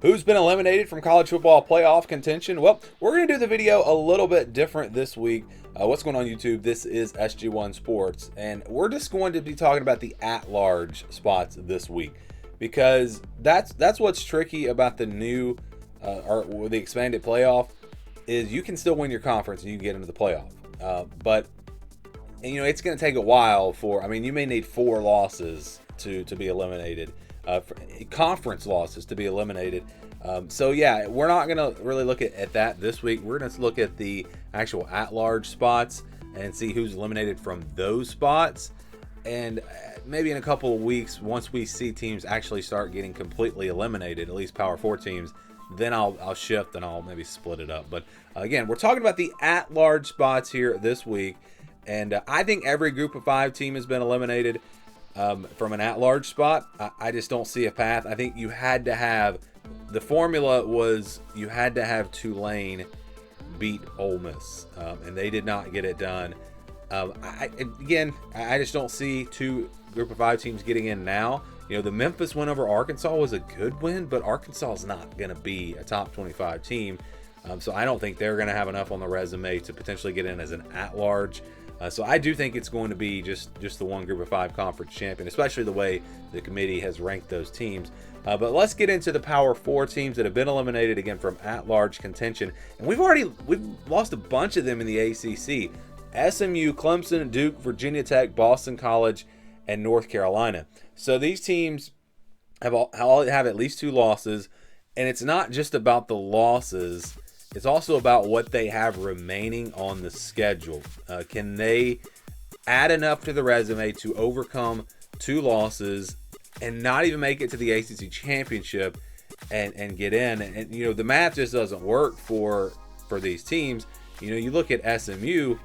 Who's been eliminated from college football playoff contention? Well, we're going to do the video a little bit different this week. What's going on YouTube? This is SG1 Sports, and we're just going to be talking about the at-large spots this week because that's what's tricky about the new or the expanded playoff is you can still win your conference and you can get into the playoff, but you know it's going to take a while for. I mean, you may need 4 losses to be eliminated. Conference losses to be eliminated. So yeah, we're not going to really look at that this week. We're going to look at the actual at-large spots and see who's eliminated from those spots. And maybe in a couple of weeks, once we see teams actually start getting completely eliminated, at least Power 4 teams, then I'll shift and I'll maybe split it up. But again, we're talking about the at-large spots here this week. And I think every Group of 5 team has been eliminated. From an at-large spot, I just don't see a path. I think you had to have, the formula was you had to have Tulane beat Ole Miss, and they did not get it done. I just don't see 2 Group of 5 teams getting in now. You know, the Memphis win over Arkansas was a good win, but Arkansas is not going to be a top 25 team. So I don't think they're going to have enough on the resume to potentially get in as an at-large. So I do think it's going to be just the one Group of 5 conference champion, especially the way the committee has ranked those teams. But let's get into the Power 4 teams that have been eliminated again from at-large contention. And we've lost a bunch of them in the ACC. SMU, Clemson, Duke, Virginia Tech, Boston College, and North Carolina. So these teams all have at least 2 losses. And it's not just about the losses. It's also about what they have remaining on the schedule. Can they add enough to the resume to overcome 2 losses and not even make it to the ACC championship and get in? And you know, the math just doesn't work for these teams. You know, you look at SMU.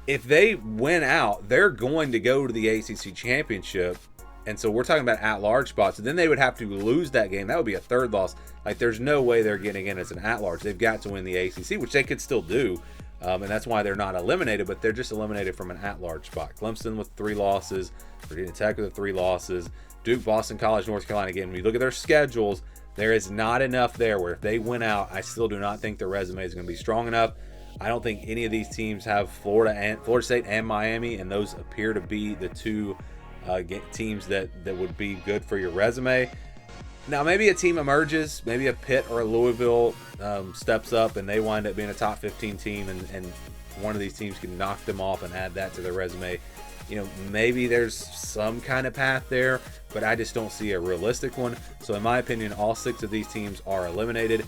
If they win out, they're going to go to the ACC championship. And so we're talking about at-large spots. So then they would have to lose that game. That would be a 3rd loss. Like, there's no way they're getting in as an at-large. They've got to win the ACC, which they could still do. And that's why they're not eliminated, but they're just eliminated from an at-large spot. Clemson with 3 losses. Virginia Tech with 3 losses. Duke, Boston College, North Carolina. Again, when you look at their schedules, there is not enough there where if they win out, I still do not think their resume is going to be strong enough. I don't think any of these teams have Florida State and Miami, and those appear to be the 2 teams that would be good for your resume. Now, maybe a team emerges, maybe a Pitt or a Louisville steps up and they wind up being a top 15 team, and one of these teams can knock them off and add that to their resume. You know, maybe there's some kind of path there, but I just don't see a realistic one. So in my opinion, all 6 of these teams are eliminated.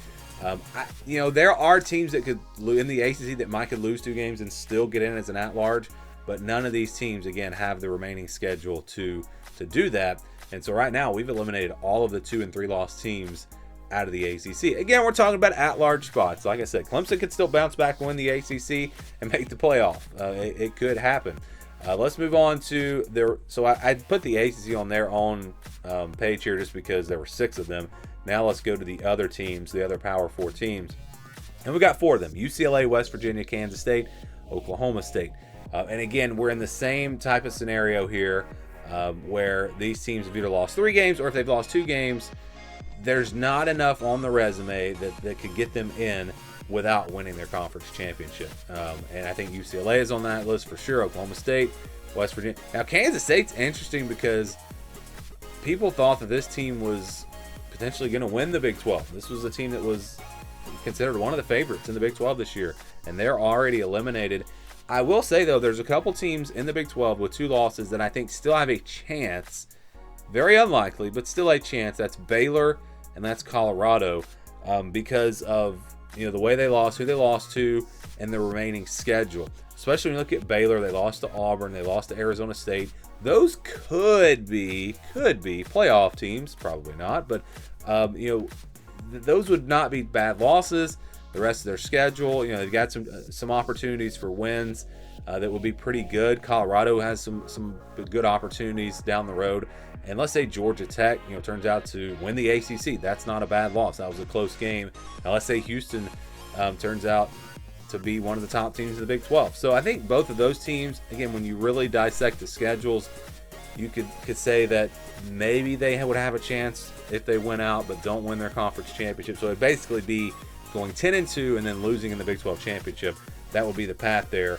You know, there are teams that could in the ACC that might could lose 2 games and still get in as an at-large. But none of these teams, again, have the remaining schedule to do that. And so right now, we've eliminated all of the 2 and 3 loss teams out of the ACC. Again, we're talking about at-large spots. Like I said, Clemson could still bounce back and win the ACC and make the playoff. It could happen. Let's move on to their. So I put the ACC on their own page here just because there were 6 of them. Now let's go to the other teams, the other Power 4 teams. And we got 4 of them: UCLA, West Virginia, Kansas State, Oklahoma State. And again, we're in the same type of scenario here where these teams have either lost 3 games or if they've lost 2 games, there's not enough on the resume that could get them in without winning their conference championship. And I think UCLA is on that list for sure. Oklahoma State, West Virginia. Now, Kansas State's interesting because people thought that this team was potentially going to win the Big 12. This was a team that was considered one of the favorites in the Big 12 this year, and they're already eliminated. I will say, though, there's a couple teams in the Big 12 with 2 losses that I think still have a chance. Very unlikely, but still a chance. That's Baylor and that's Colorado, because of the way they lost, who they lost to, and the remaining schedule. Especially when you look at Baylor, they lost to Auburn, they lost to Arizona State. Those could be playoff teams, probably not, but those would not be bad losses. The rest of their schedule, they've got some opportunities for wins that would be pretty good. Colorado has some good opportunities down the road. And let's say Georgia Tech, turns out to win the ACC. That's not a bad loss. That was a close game. Now let's say Houston turns out to be one of the top teams in the Big 12. So I think both of those teams, again, when you really dissect the schedules, you could say that maybe they would have a chance if they went out, but don't win their conference championship. So it'd basically be going 10-2 and then losing in the Big 12 championship. That would be the path there.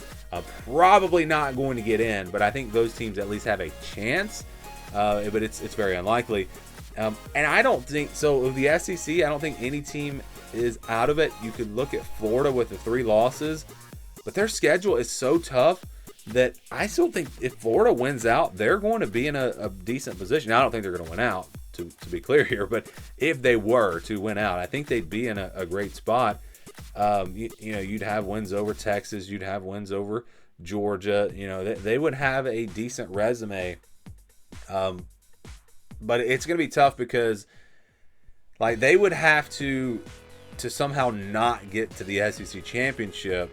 Probably not going to get in, but I think those teams at least have a chance. But it's very unlikely. And I don't think so. Of the SEC, I don't think any team is out of it. You could look at Florida with the 3 losses, but their schedule is so tough that I still think if Florida wins out, they're going to be in a decent position. Now, I don't think they're going to win out, to be clear here, but if they were to win out, I think they'd be in a great spot. You'd have wins over Texas, you'd have wins over Georgia. They would have a decent resume. But it's going to be tough because, like, they would have to somehow not get to the SEC championship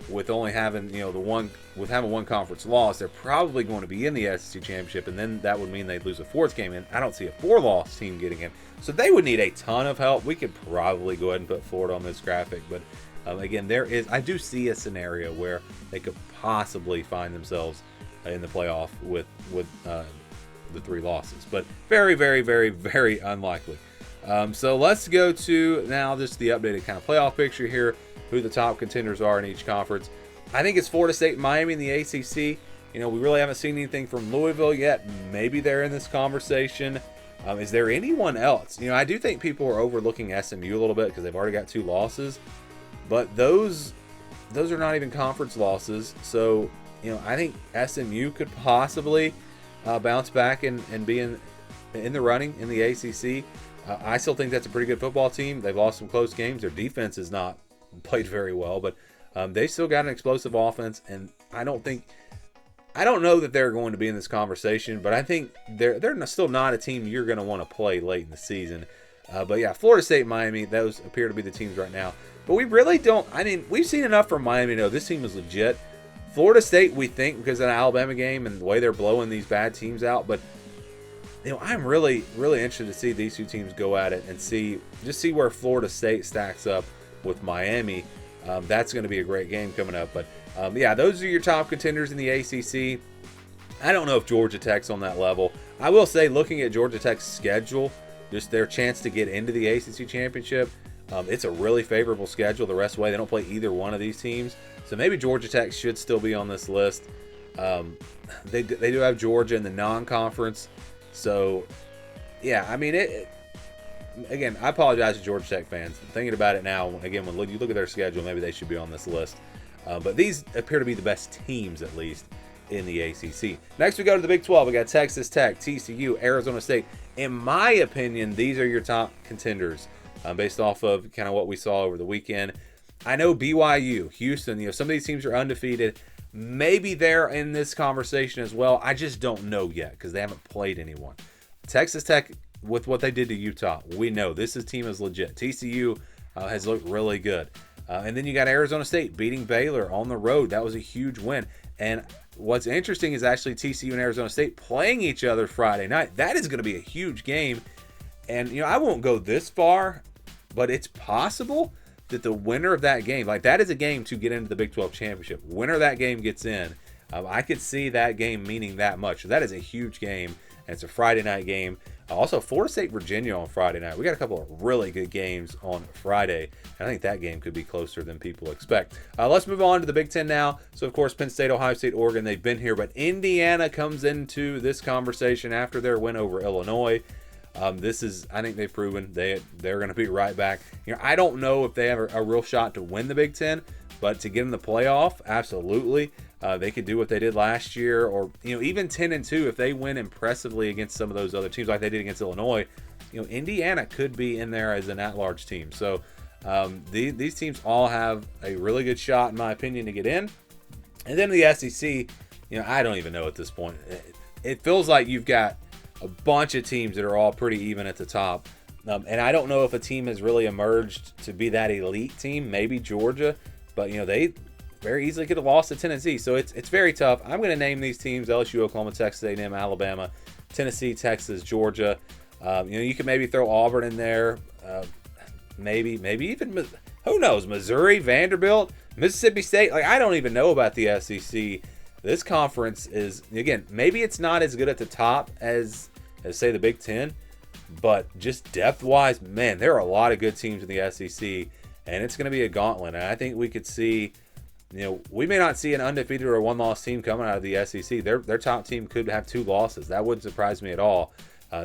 with only having having one conference loss. They're probably going to be in the SEC championship, and then that would mean they'd lose a 4th game. And I don't see a 4-loss team getting in, so they would need a ton of help. We could probably go ahead and put Florida on this graphic, but again, I do see a scenario where they could possibly find themselves in the playoff with the 3 losses, but very, very, very, very unlikely. So let's go to now just the updated kind of playoff picture here, who the top contenders are in each conference. I think it's Florida State and Miami in the ACC. We really haven't seen anything from Louisville yet. Maybe they're in this conversation. Is there anyone else? I do think people are overlooking SMU a little bit because they've already got 2 losses, but those are not even conference losses. So I think SMU could possibly bounce back and be in the running in the ACC. I still think that's a pretty good football team. They've lost some close games. Their defense has not played very well, but they still got an explosive offense, and I don't know that they're going to be in this conversation, but I think they're still not a team you're going to want to play late in the season. But yeah, Florida State, Miami, those appear to be the teams right now. But we really don't. We've seen enough from Miami to know this team is legit. Florida State, we think, because of the Alabama game and the way they're blowing these bad teams out. But I'm really, really interested to see these 2 teams go at it and see where Florida State stacks up with Miami. That's going to be a great game coming up. But yeah, those are your top contenders in the ACC. I don't know if Georgia Tech's on that level. I will say, looking at Georgia Tech's schedule, just their chance to get into the ACC championship, it's a really favorable schedule the rest of the way. They don't play either one of these teams. So maybe Georgia Tech should still be on this list. They do have Georgia in the non-conference. So, yeah, again, I apologize to Georgia Tech fans. Thinking about it now, again, when you look at their schedule, maybe they should be on this list. But these appear to be the best teams, at least, in the ACC. Next, we go to the Big 12. We got Texas Tech, TCU, Arizona State. In my opinion, these are your top contenders based off of kind of what we saw over the weekend. I know BYU, Houston, some of these teams are undefeated. Maybe they're in this conversation as well. I just don't know yet because they haven't played anyone. Texas Tech, with what they did to Utah, we know this team is legit. TCU has looked really good. And then you got Arizona State beating Baylor on the road. That was a huge win. And what's interesting is actually TCU and Arizona State playing each other Friday night. That is going to be a huge game. And, I won't go this far, but it's possible that the winner of that game, like that is a game to get into the Big 12 championship. Winner of that game gets in. I could see that game meaning that much. So that is a huge game, and it's a Friday night game. Also, Florida State, Virginia on Friday night. We got a couple of really good games on Friday, and I think that game could be closer than people expect. Let's move on to the Big Ten now. So, of course, Penn State, Ohio State, Oregon, they've been here, but Indiana comes into this conversation after their win over Illinois. I think they've proven they're going to be right back. I don't know if they have a real shot to win the Big Ten, but to get in the playoff, absolutely. They could do what they did last year, or even 10-2 if they win impressively against some of those other teams like they did against Illinois. Indiana could be in there as an at-large team. So these teams all have a really good shot, in my opinion, to get in. And then the SEC, I don't even know at this point. It feels like you've got a bunch of teams that are all pretty even at the top. And I don't know if a team has really emerged to be that elite team. Maybe Georgia, but they very easily could have lost to Tennessee. So it's very tough. I'm going to name these teams: LSU, Oklahoma, Texas A&M, Alabama, Tennessee, Texas, Georgia. You could maybe throw Auburn in there. Maybe even, who knows, Missouri, Vanderbilt, Mississippi State. Like, I don't even know about the SEC. this conference is, again, maybe it's not as good at the top as say the Big Ten, but just depth-wise, man, there are a lot of good teams in the SEC, and it's going to be a gauntlet. And I think we could see, we may not see an undefeated or a one-loss team coming out of the SEC. Their top team could have 2 losses. That wouldn't surprise me at all.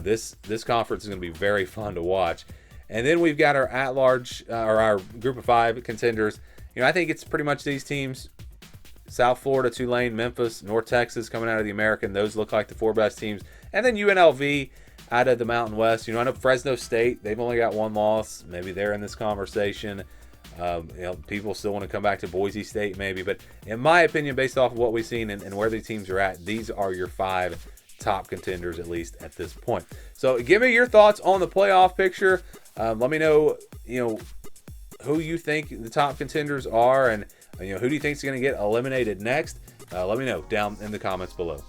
This conference is going to be very fun to watch. And then we've got our at-large, or our group of 5 contenders. I think it's pretty much these teams: South Florida, Tulane, Memphis, North Texas coming out of the American. Those look like the 4 best teams. And then UNLV out of the Mountain West. I know Fresno State, they've only got 1 loss. Maybe they're in this conversation. People still want to come back to Boise State maybe. But in my opinion, based off of what we've seen and where the teams are at, these are your 5 top contenders, at least at this point. So give me your thoughts on the playoff picture. Let me know, who you think the top contenders are, and who do you think is going to get eliminated next. Let me know down in the comments below.